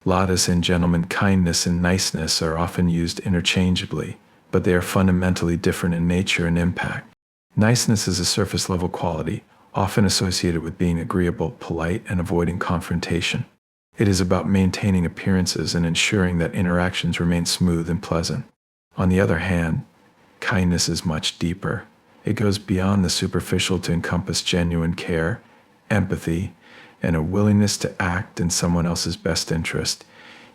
Ladies and gentlemen, kindness and niceness are often used interchangeably, but they are fundamentally different in nature and impact. Niceness is a surface-level quality, often associated with being agreeable, polite, and avoiding confrontation. It is about maintaining appearances and ensuring that interactions remain smooth and pleasant. On the other hand, kindness is much deeper. It goes beyond the superficial to encompass genuine care, empathy, and a willingness to act in someone else's best interest,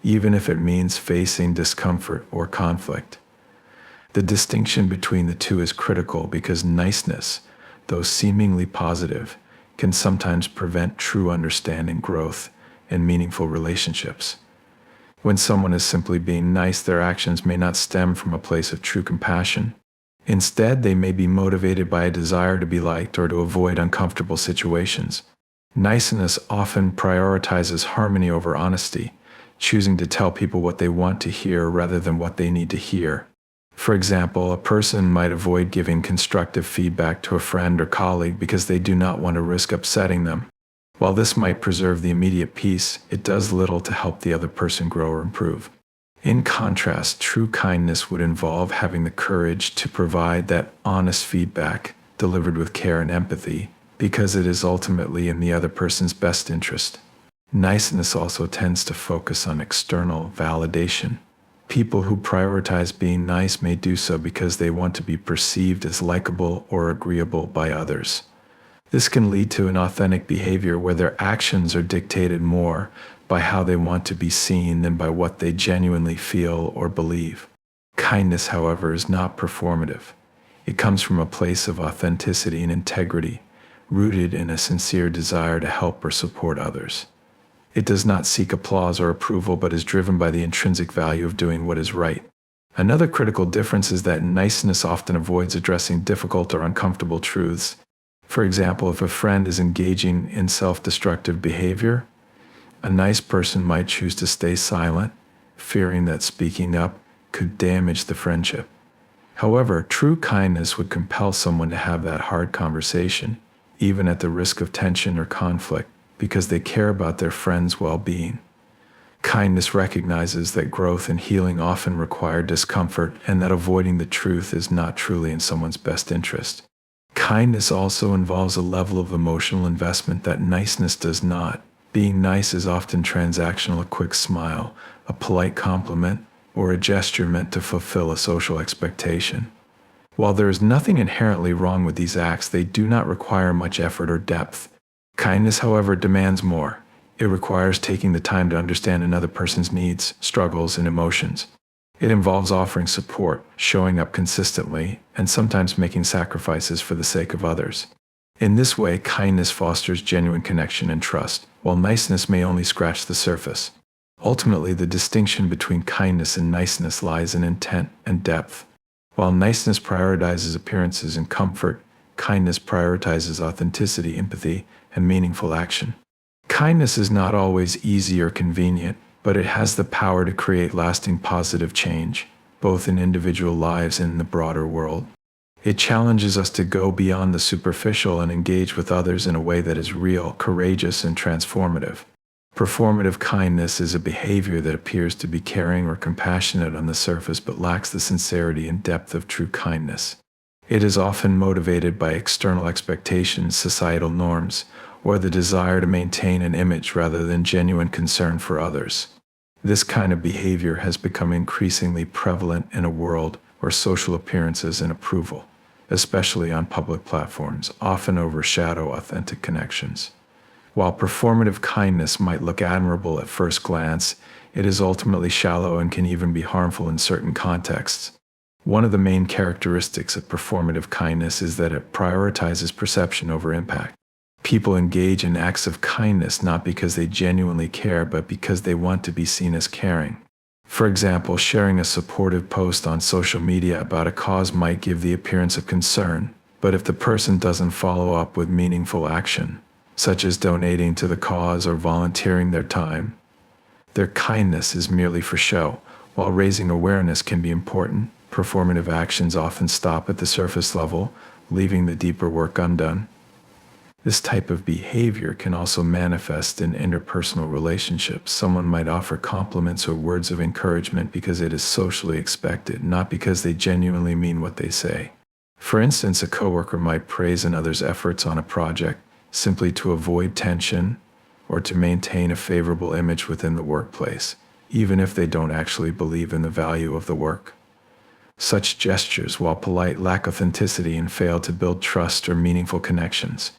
even if it means facing discomfort or conflict. The distinction between the two is critical because niceness, though seemingly positive, can sometimes prevent true understanding, growth, and meaningful relationships. When someone is simply being nice, their actions may not stem from a place of true compassion. Instead, they may be motivated by a desire to be liked or to avoid uncomfortable situations. Niceness often prioritizes harmony over honesty, choosing to tell people what they want to hear rather than what they need to hear. For example, a person might avoid giving constructive feedback to a friend or colleague because they do not want to risk upsetting them. While this might preserve the immediate peace, it does little to help the other person grow or improve. In contrast, true kindness would involve having the courage to provide that honest feedback delivered with care and empathy, because it is ultimately in the other person's best interest. Niceness also tends to focus on external validation. People who prioritize being nice may do so because they want to be perceived as likable or agreeable by others. This can lead to an authentic behavior where their actions are dictated more by how they want to be seen than by what they genuinely feel or believe. Kindness, however, is not performative. It comes from a place of authenticity and integrity, rooted in a sincere desire to help or support others. It does not seek applause or approval, but is driven by the intrinsic value of doing what is right. Another critical difference is that niceness often avoids addressing difficult or uncomfortable truths. For example, if a friend is engaging in self-destructive behavior, a nice person might choose to stay silent, fearing that speaking up could damage the friendship. However, true kindness would compel someone to have that hard conversation, even at the risk of tension or conflict, because they care about their friend's well-being. Kindness recognizes that growth and healing often require discomfort and that avoiding the truth is not truly in someone's best interest. Kindness also involves a level of emotional investment that niceness does not. Being nice is often transactional: a quick smile, a polite compliment, or a gesture meant to fulfill a social expectation. While there is nothing inherently wrong with these acts, they do not require much effort or depth. Kindness, however, demands more. It requires taking the time to understand another person's needs, struggles, and emotions. It involves offering support, showing up consistently, and sometimes making sacrifices for the sake of others. In this way, kindness fosters genuine connection and trust, while niceness may only scratch the surface. Ultimately, the distinction between kindness and niceness lies in intent and depth. While niceness prioritizes appearances and comfort, kindness prioritizes authenticity, empathy, and meaningful action. Kindness is not always easy or convenient, but it has the power to create lasting positive change, both in individual lives and in the broader world. It challenges us to go beyond the superficial and engage with others in a way that is real, courageous, and transformative. Performative kindness is a behavior that appears to be caring or compassionate on the surface but lacks the sincerity and depth of true kindness. It is often motivated by external expectations, societal norms, or the desire to maintain an image rather than genuine concern for others. This kind of behavior has become increasingly prevalent in a world where social appearances and approval, especially on public platforms, often overshadow authentic connections. While performative kindness might look admirable at first glance, it is ultimately shallow and can even be harmful in certain contexts. One of the main characteristics of performative kindness is that it prioritizes perception over impact. People engage in acts of kindness not because they genuinely care, but because they want to be seen as caring. For example, sharing a supportive post on social media about a cause might give the appearance of concern, but if the person doesn't follow up with meaningful action, such as donating to the cause or volunteering their time, their kindness is merely for show. While raising awareness can be important, performative actions often stop at the surface level, leaving the deeper work undone. This type of behavior can also manifest in interpersonal relationships. Someone might offer compliments or words of encouragement because it is socially expected, not because they genuinely mean what they say. For instance, a coworker might praise another's efforts on a project simply to avoid tension or to maintain a favorable image within the workplace, even if they don't actually believe in the value of the work. Such gestures, while polite, lack authenticity and fail to build trust or meaningful connections.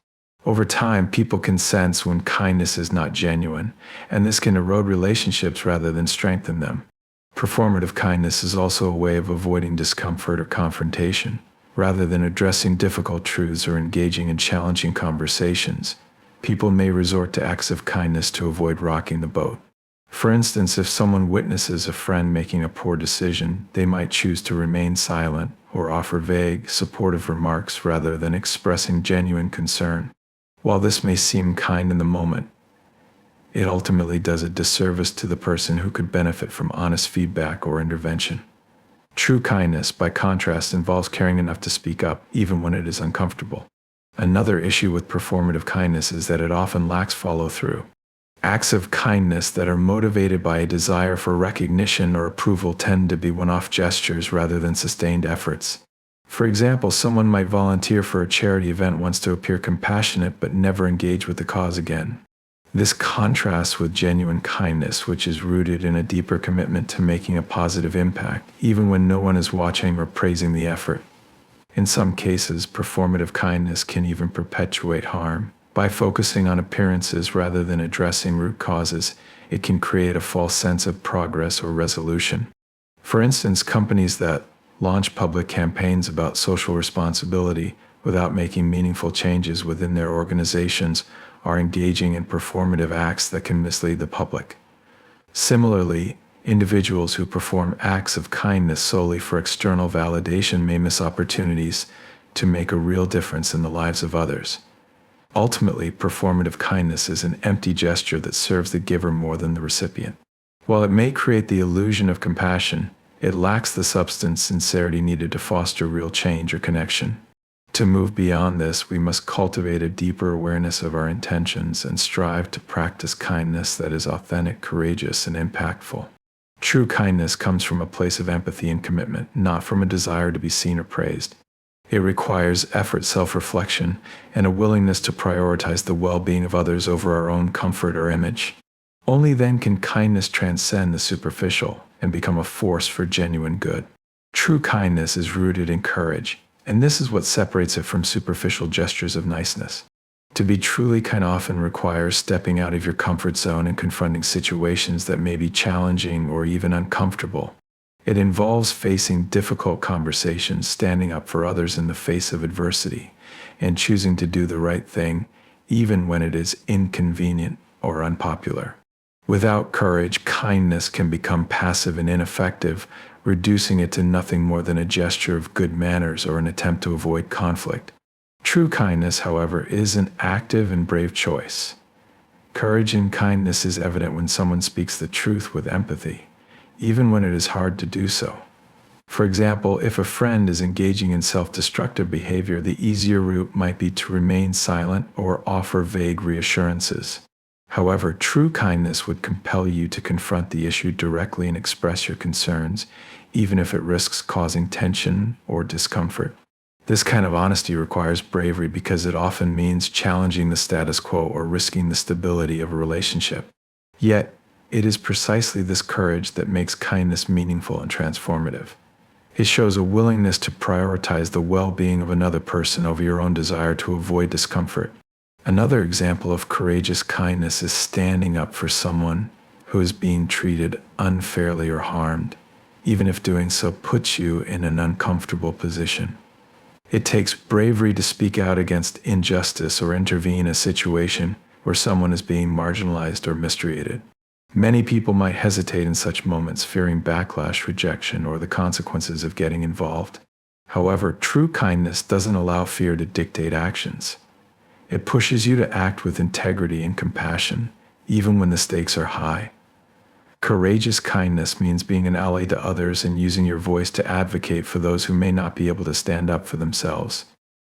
Over time, people can sense when kindness is not genuine, and this can erode relationships rather than strengthen them. Performative kindness is also a way of avoiding discomfort or confrontation. Rather than addressing difficult truths or engaging in challenging conversations, people may resort to acts of kindness to avoid rocking the boat. For instance, if someone witnesses a friend making a poor decision, they might choose to remain silent or offer vague, supportive remarks rather than expressing genuine concern. While this may seem kind in the moment, it ultimately does a disservice to the person who could benefit from honest feedback or intervention. True kindness, by contrast, involves caring enough to speak up, even when it is uncomfortable. Another issue with performative kindness is that it often lacks follow-through. Acts of kindness that are motivated by a desire for recognition or approval tend to be one-off gestures rather than sustained efforts. For example, someone might volunteer for a charity event once to appear compassionate but never engage with the cause again. This contrasts with genuine kindness, which is rooted in a deeper commitment to making a positive impact, even when no one is watching or praising the effort. In some cases, performative kindness can even perpetuate harm. By focusing on appearances rather than addressing root causes, it can create a false sense of progress or resolution. For instance, companies that launch public campaigns about social responsibility without making meaningful changes within their organizations are engaging in performative acts that can mislead the public. Similarly, individuals who perform acts of kindness solely for external validation may miss opportunities to make a real difference in the lives of others. Ultimately, performative kindness is an empty gesture that serves the giver more than the recipient. While it may create the illusion of compassion, it lacks the substance sincerity needed to foster real change or connection. To move beyond this, we must cultivate a deeper awareness of our intentions and strive to practice kindness that is authentic, courageous, and impactful. True kindness comes from a place of empathy and commitment, not from a desire to be seen or praised. It requires effort, self-reflection, and a willingness to prioritize the well-being of others over our own comfort or image. Only then can kindness transcend the superficial and become a force for genuine good. True kindness is rooted in courage, and this is what separates it from superficial gestures of niceness. To be truly kind often requires stepping out of your comfort zone and confronting situations that may be challenging or even uncomfortable. It involves facing difficult conversations, standing up for others in the face of adversity, and choosing to do the right thing, even when it is inconvenient or unpopular. Without courage, kindness can become passive and ineffective, reducing it to nothing more than a gesture of good manners or an attempt to avoid conflict. True kindness, however, is an active and brave choice. Courage and kindness is evident when someone speaks the truth with empathy, even when it is hard to do so. For example, if a friend is engaging in self-destructive behavior, the easier route might be to remain silent or offer vague reassurances. However, true kindness would compel you to confront the issue directly and express your concerns, even if it risks causing tension or discomfort. This kind of honesty requires bravery because it often means challenging the status quo or risking the stability of a relationship. Yet, it is precisely this courage that makes kindness meaningful and transformative. It shows a willingness to prioritize the well-being of another person over your own desire to avoid discomfort. Another example of courageous kindness is standing up for someone who is being treated unfairly or harmed, even if doing so puts you in an uncomfortable position. It takes bravery to speak out against injustice or intervene in a situation where someone is being marginalized or mistreated. Many people might hesitate in such moments, fearing backlash, rejection, or the consequences of getting involved. However, true kindness doesn't allow fear to dictate actions. It pushes you to act with integrity and compassion, even when the stakes are high. Courageous kindness means being an ally to others and using your voice to advocate for those who may not be able to stand up for themselves.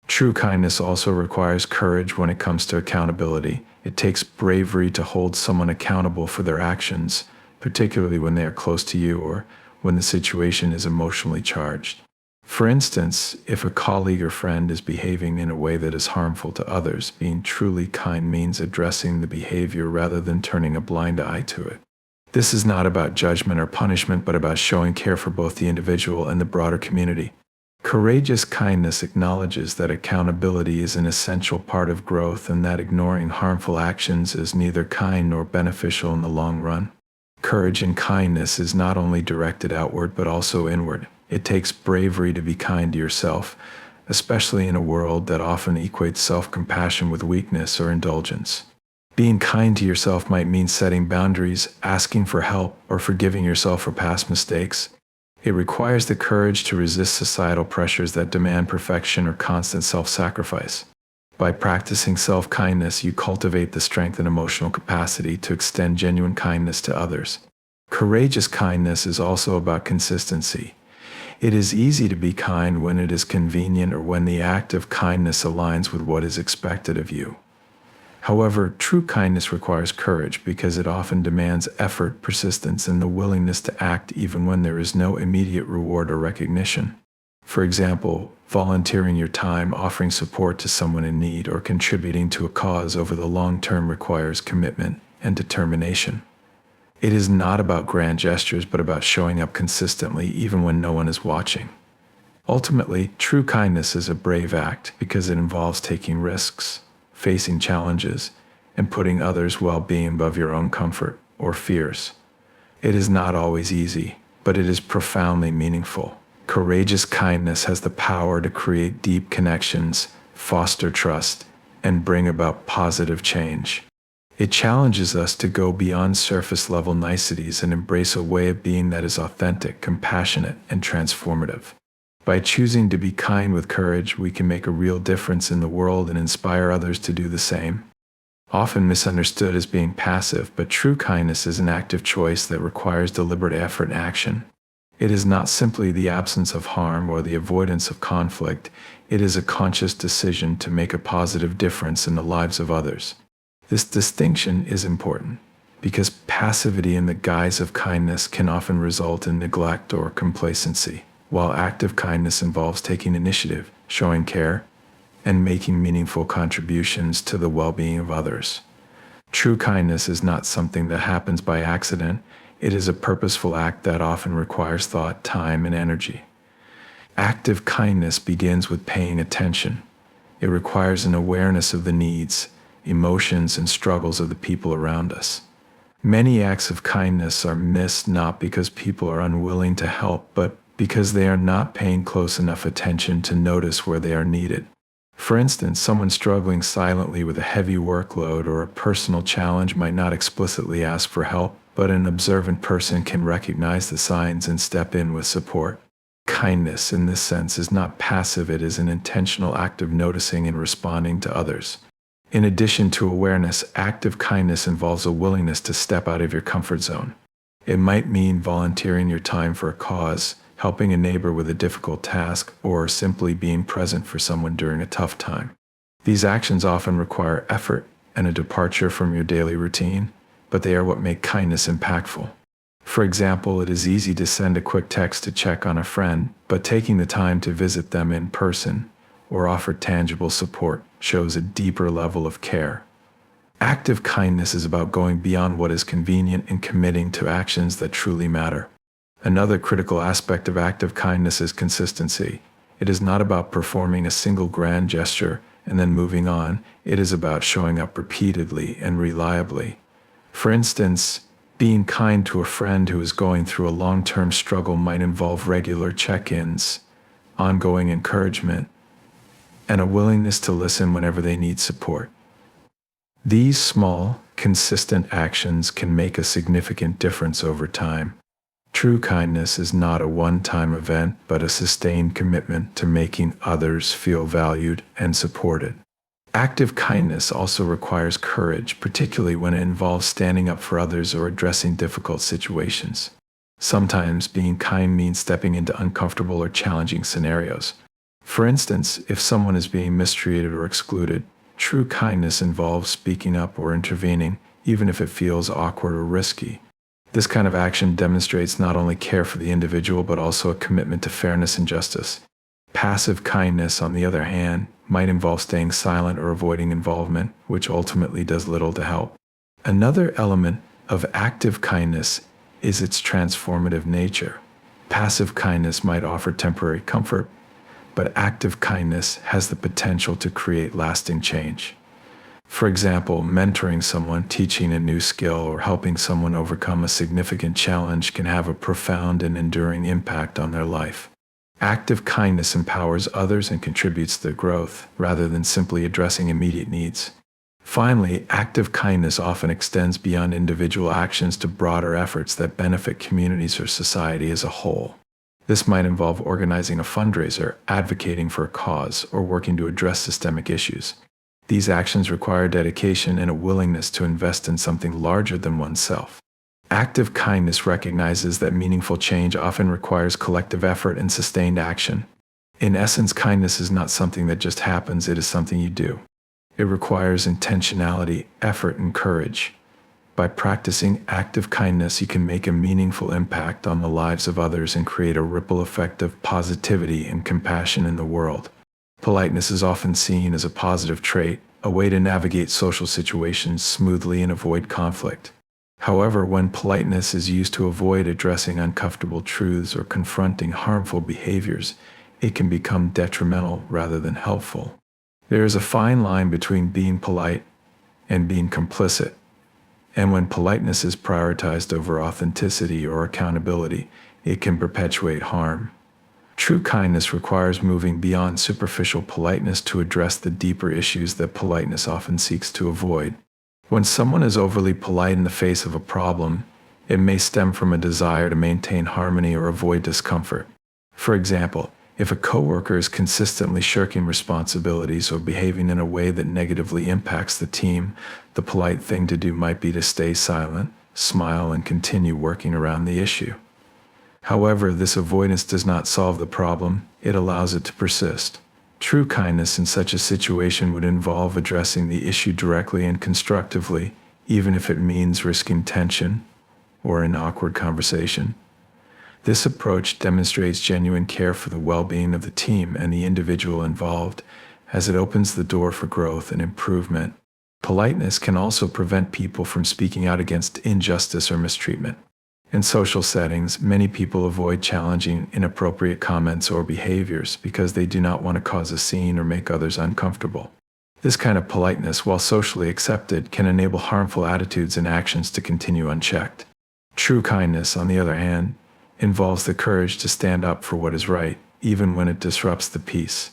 True kindness also requires courage when it comes to accountability. It takes bravery to hold someone accountable for their actions, particularly when they are close to you or when the situation is emotionally charged. For instance, if a colleague or friend is behaving in a way that is harmful to others, being truly kind means addressing the behavior rather than turning a blind eye to it. This is not about judgment or punishment, but about showing care for both the individual and the broader community. Courageous kindness acknowledges that accountability is an essential part of growth and that ignoring harmful actions is neither kind nor beneficial in the long run. Courage and kindness is not only directed outward but also inward. It takes bravery to be kind to yourself, especially in a world that often equates self-compassion with weakness or indulgence. Being kind to yourself might mean setting boundaries, asking for help, or forgiving yourself for past mistakes. It requires the courage to resist societal pressures that demand perfection or constant self-sacrifice. By practicing self-kindness, you cultivate the strength and emotional capacity to extend genuine kindness to others. Courageous kindness is also about consistency. It is easy to be kind when it is convenient or when the act of kindness aligns with what is expected of you. However, true kindness requires courage because it often demands effort, persistence, and the willingness to act even when there is no immediate reward or recognition. For example, volunteering your time, offering support to someone in need, or contributing to a cause over the long term requires commitment and determination. It is not about grand gestures, but about showing up consistently even when no one is watching. Ultimately, true kindness is a brave act because it involves taking risks, facing challenges, and putting others' well-being above your own comfort or fears. It is not always easy, but it is profoundly meaningful. Courageous kindness has the power to create deep connections, foster trust, and bring about positive change. It challenges us to go beyond surface-level niceties and embrace a way of being that is authentic, compassionate, and transformative. By choosing to be kind with courage, we can make a real difference in the world and inspire others to do the same. Often misunderstood as being passive, but true kindness is an active choice that requires deliberate effort and action. It is not simply the absence of harm or the avoidance of conflict. It is a conscious decision to make a positive difference in the lives of others. This distinction is important because passivity in the guise of kindness can often result in neglect or complacency, while active kindness involves taking initiative, showing care, and making meaningful contributions to the well-being of others. True kindness is not something that happens by accident. It is a purposeful act that often requires thought, time, and energy. Active kindness begins with paying attention. It requires an awareness of the needs, emotions, and struggles of the people around us. Many acts of kindness are missed not because people are unwilling to help, but because they are not paying close enough attention to notice where they are needed. For instance, someone struggling silently with a heavy workload or a personal challenge might not explicitly ask for help, but an observant person can recognize the signs and step in with support. Kindness, in this sense, is not passive. It is an intentional act of noticing and responding to others. In addition to awareness, active kindness involves a willingness to step out of your comfort zone. It might mean volunteering your time for a cause, helping a neighbor with a difficult task, or simply being present for someone during a tough time. These actions often require effort and a departure from your daily routine, but they are what make kindness impactful. For example, it is easy to send a quick text to check on a friend, but taking the time to visit them in person or offer tangible support shows a deeper level of care. Active kindness is about going beyond what is convenient and committing to actions that truly matter. Another critical aspect of active kindness is consistency. It is not about performing a single grand gesture and then moving on. It is about showing up repeatedly and reliably. For instance, being kind to a friend who is going through a long-term struggle might involve regular check-ins, ongoing encouragement, and a willingness to listen whenever they need support. These small, consistent actions can make a significant difference over time. True kindness is not a one-time event, but a sustained commitment to making others feel valued and supported. Active kindness also requires courage, particularly when it involves standing up for others or addressing difficult situations. Sometimes being kind means stepping into uncomfortable or challenging scenarios. For instance, if someone is being mistreated or excluded, true kindness involves speaking up or intervening, even if it feels awkward or risky. This kind of action demonstrates not only care for the individual but also a commitment to fairness and justice. Passive kindness, on the other hand, might involve staying silent or avoiding involvement, which ultimately does little to help. Another element of active kindness is its transformative nature. Passive kindness might offer temporary comfort, but active kindness has the potential to create lasting change. For example, mentoring someone, teaching a new skill, or helping someone overcome a significant challenge can have a profound and enduring impact on their life. Active kindness empowers others and contributes to their growth, rather than simply addressing immediate needs. Finally, active kindness often extends beyond individual actions to broader efforts that benefit communities or society as a whole. This might involve organizing a fundraiser, advocating for a cause, or working to address systemic issues. These actions require dedication and a willingness to invest in something larger than oneself. Active kindness recognizes that meaningful change often requires collective effort and sustained action. In essence, kindness is not something that just happens, it is something you do. It requires intentionality, effort, and courage. By practicing active kindness, you can make a meaningful impact on the lives of others and create a ripple effect of positivity and compassion in the world. Politeness is often seen as a positive trait, a way to navigate social situations smoothly and avoid conflict. However, when politeness is used to avoid addressing uncomfortable truths or confronting harmful behaviors, it can become detrimental rather than helpful. There is a fine line between being polite and being complicit, and when politeness is prioritized over authenticity or accountability, it can perpetuate harm. True kindness requires moving beyond superficial politeness to address the deeper issues that politeness often seeks to avoid. When someone is overly polite in the face of a problem, it may stem from a desire to maintain harmony or avoid discomfort. For example, if a coworker is consistently shirking responsibilities or behaving in a way that negatively impacts the team, the polite thing to do might be to stay silent, smile, and continue working around the issue. However, this avoidance does not solve the problem, it allows it to persist. True kindness in such a situation would involve addressing the issue directly and constructively, even if it means risking tension or an awkward conversation. This approach demonstrates genuine care for the well-being of the team and the individual involved, as it opens the door for growth and improvement. Politeness can also prevent people from speaking out against injustice or mistreatment. In social settings, many people avoid challenging inappropriate comments or behaviors because they do not want to cause a scene or make others uncomfortable. This kind of politeness, while socially accepted, can enable harmful attitudes and actions to continue unchecked. True kindness, on the other hand, involves the courage to stand up for what is right, even when it disrupts the peace.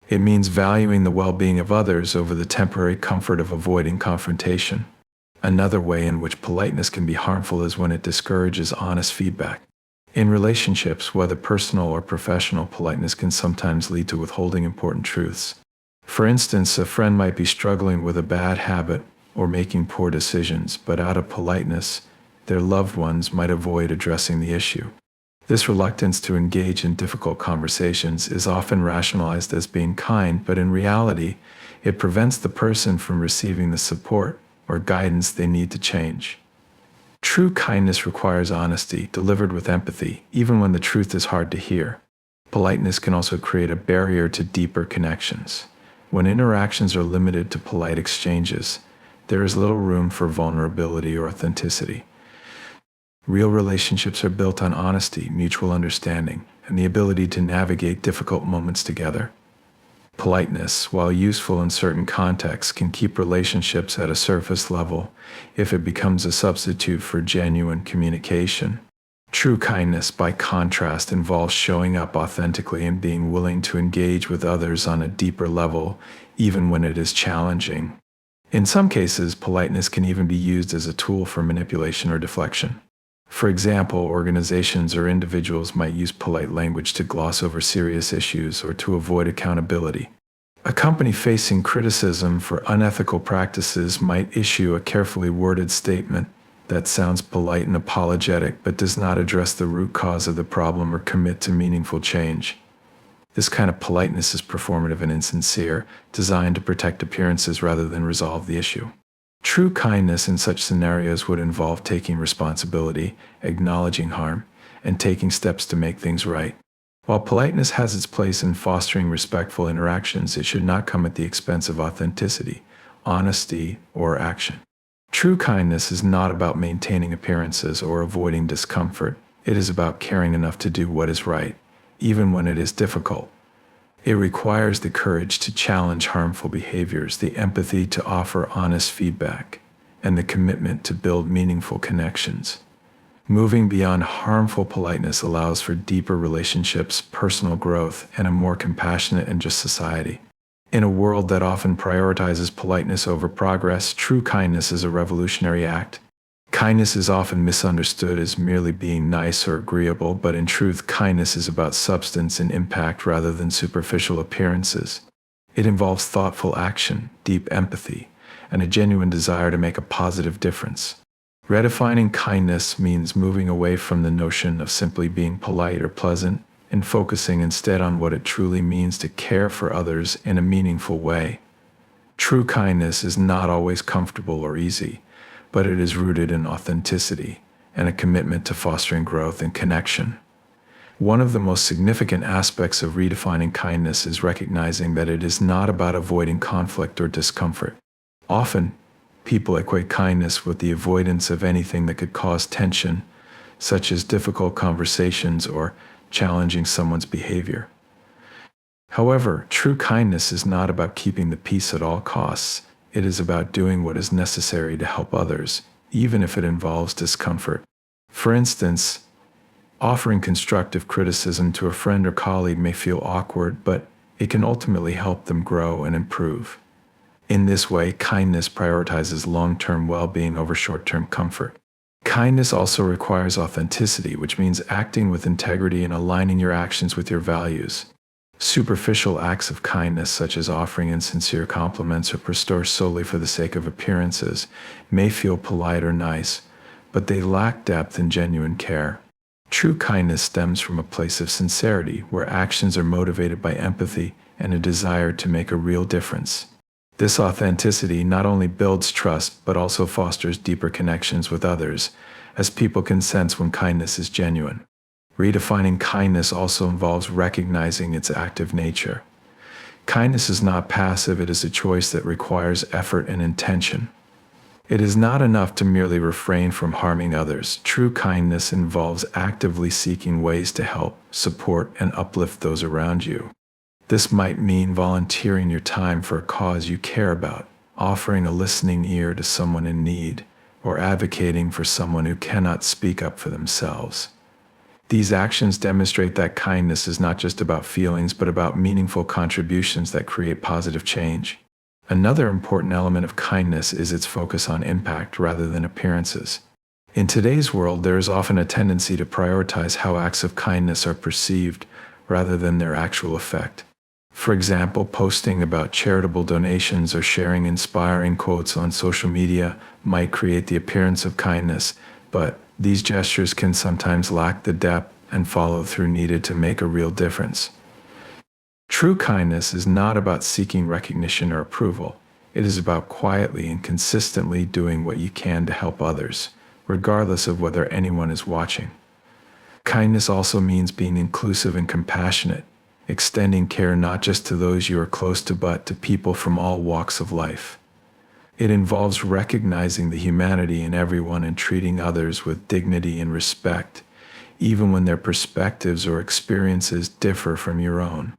It means valuing the well-being of others over the temporary comfort of avoiding confrontation. Another way in which politeness can be harmful is when it discourages honest feedback. In relationships, whether personal or professional, politeness can sometimes lead to withholding important truths. For instance, a friend might be struggling with a bad habit or making poor decisions, but out of politeness, their loved ones might avoid addressing the issue. This reluctance to engage in difficult conversations is often rationalized as being kind, but in reality, it prevents the person from receiving the support or guidance they need to change. True kindness requires honesty, delivered with empathy, even when the truth is hard to hear. Politeness can also create a barrier to deeper connections. When interactions are limited to polite exchanges, there is little room for vulnerability or authenticity. Real relationships are built on honesty, mutual understanding, and the ability to navigate difficult moments together. Politeness, while useful in certain contexts, can keep relationships at a surface level if it becomes a substitute for genuine communication. True kindness, by contrast, involves showing up authentically and being willing to engage with others on a deeper level, even when it is challenging. In some cases, politeness can even be used as a tool for manipulation or deflection. For example, organizations or individuals might use polite language to gloss over serious issues or to avoid accountability. A company facing criticism for unethical practices might issue a carefully worded statement that sounds polite and apologetic but does not address the root cause of the problem or commit to meaningful change. This kind of politeness is performative and insincere, designed to protect appearances rather than resolve the issue. True kindness in such scenarios would involve taking responsibility, acknowledging harm, and taking steps to make things right. While politeness has its place in fostering respectful interactions, it should not come at the expense of authenticity, honesty, or action. True kindness is not about maintaining appearances or avoiding discomfort. It is about caring enough to do what is right, even when it is difficult. It requires the courage to challenge harmful behaviors, the empathy to offer honest feedback, and the commitment to build meaningful connections. Moving beyond harmful politeness allows for deeper relationships, personal growth, and a more compassionate and just society. In a world that often prioritizes politeness over progress, true kindness is a revolutionary act. Kindness is often misunderstood as merely being nice or agreeable, but in truth, kindness is about substance and impact rather than superficial appearances. It involves thoughtful action, deep empathy, and a genuine desire to make a positive difference. Redefining kindness means moving away from the notion of simply being polite or pleasant and focusing instead on what it truly means to care for others in a meaningful way. True kindness is not always comfortable or easy, but it is rooted in authenticity and a commitment to fostering growth and connection. One of the most significant aspects of redefining kindness is recognizing that it is not about avoiding conflict or discomfort. Often, people equate kindness with the avoidance of anything that could cause tension, such as difficult conversations or challenging someone's behavior. However, true kindness is not about keeping the peace at all costs. It is about doing what is necessary to help others, even if it involves discomfort. For instance, offering constructive criticism to a friend or colleague may feel awkward, but it can ultimately help them grow and improve. In this way, kindness prioritizes long-term well-being over short-term comfort. Kindness also requires authenticity, which means acting with integrity and aligning your actions with your values. Superficial acts of kindness, such as offering insincere compliments or bestowing solely for the sake of appearances, may feel polite or nice, but they lack depth and genuine care. True kindness stems from a place of sincerity, where actions are motivated by empathy and a desire to make a real difference. This authenticity not only builds trust, but also fosters deeper connections with others, as people can sense when kindness is genuine. Redefining kindness also involves recognizing its active nature. Kindness is not passive, it is a choice that requires effort and intention. It is not enough to merely refrain from harming others. True kindness involves actively seeking ways to help, support, and uplift those around you. This might mean volunteering your time for a cause you care about, offering a listening ear to someone in need, or advocating for someone who cannot speak up for themselves. These actions demonstrate that kindness is not just about feelings, but about meaningful contributions that create positive change. Another important element of kindness is its focus on impact rather than appearances. In today's world, there is often a tendency to prioritize how acts of kindness are perceived rather than their actual effect. For example, posting about charitable donations or sharing inspiring quotes on social media might create the appearance of kindness, but these gestures can sometimes lack the depth and follow-through needed to make a real difference. True kindness is not about seeking recognition or approval. It is about quietly and consistently doing what you can to help others, regardless of whether anyone is watching. Kindness also means being inclusive and compassionate, extending care not just to those you are close to, but to people from all walks of life. It involves recognizing the humanity in everyone and treating others with dignity and respect, even when their perspectives or experiences differ from your own.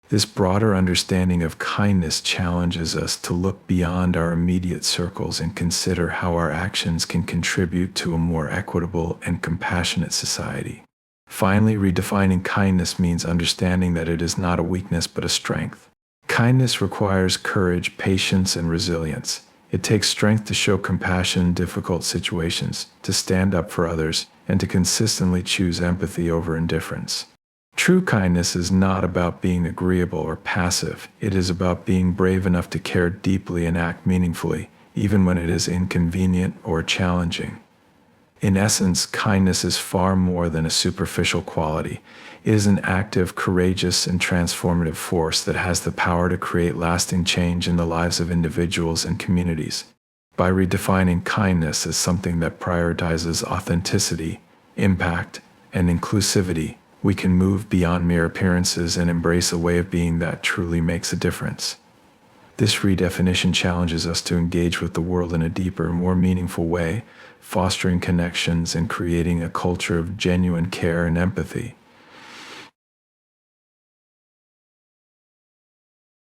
This broader understanding of kindness challenges us to look beyond our immediate circles and consider how our actions can contribute to a more equitable and compassionate society. Finally, redefining kindness means understanding that it is not a weakness but a strength. Kindness requires courage, patience, and resilience. It takes strength to show compassion in difficult situations, to stand up for others, and to consistently choose empathy over indifference. True kindness is not about being agreeable or passive. It is about being brave enough to care deeply and act meaningfully, even when it is inconvenient or challenging. In essence, kindness is far more than a superficial quality. It is an active, courageous, and transformative force that has the power to create lasting change in the lives of individuals and communities. By redefining kindness as something that prioritizes authenticity, impact, and inclusivity, we can move beyond mere appearances and embrace a way of being that truly makes a difference. This redefinition challenges us to engage with the world in a deeper, more meaningful way, fostering connections and creating a culture of genuine care and empathy.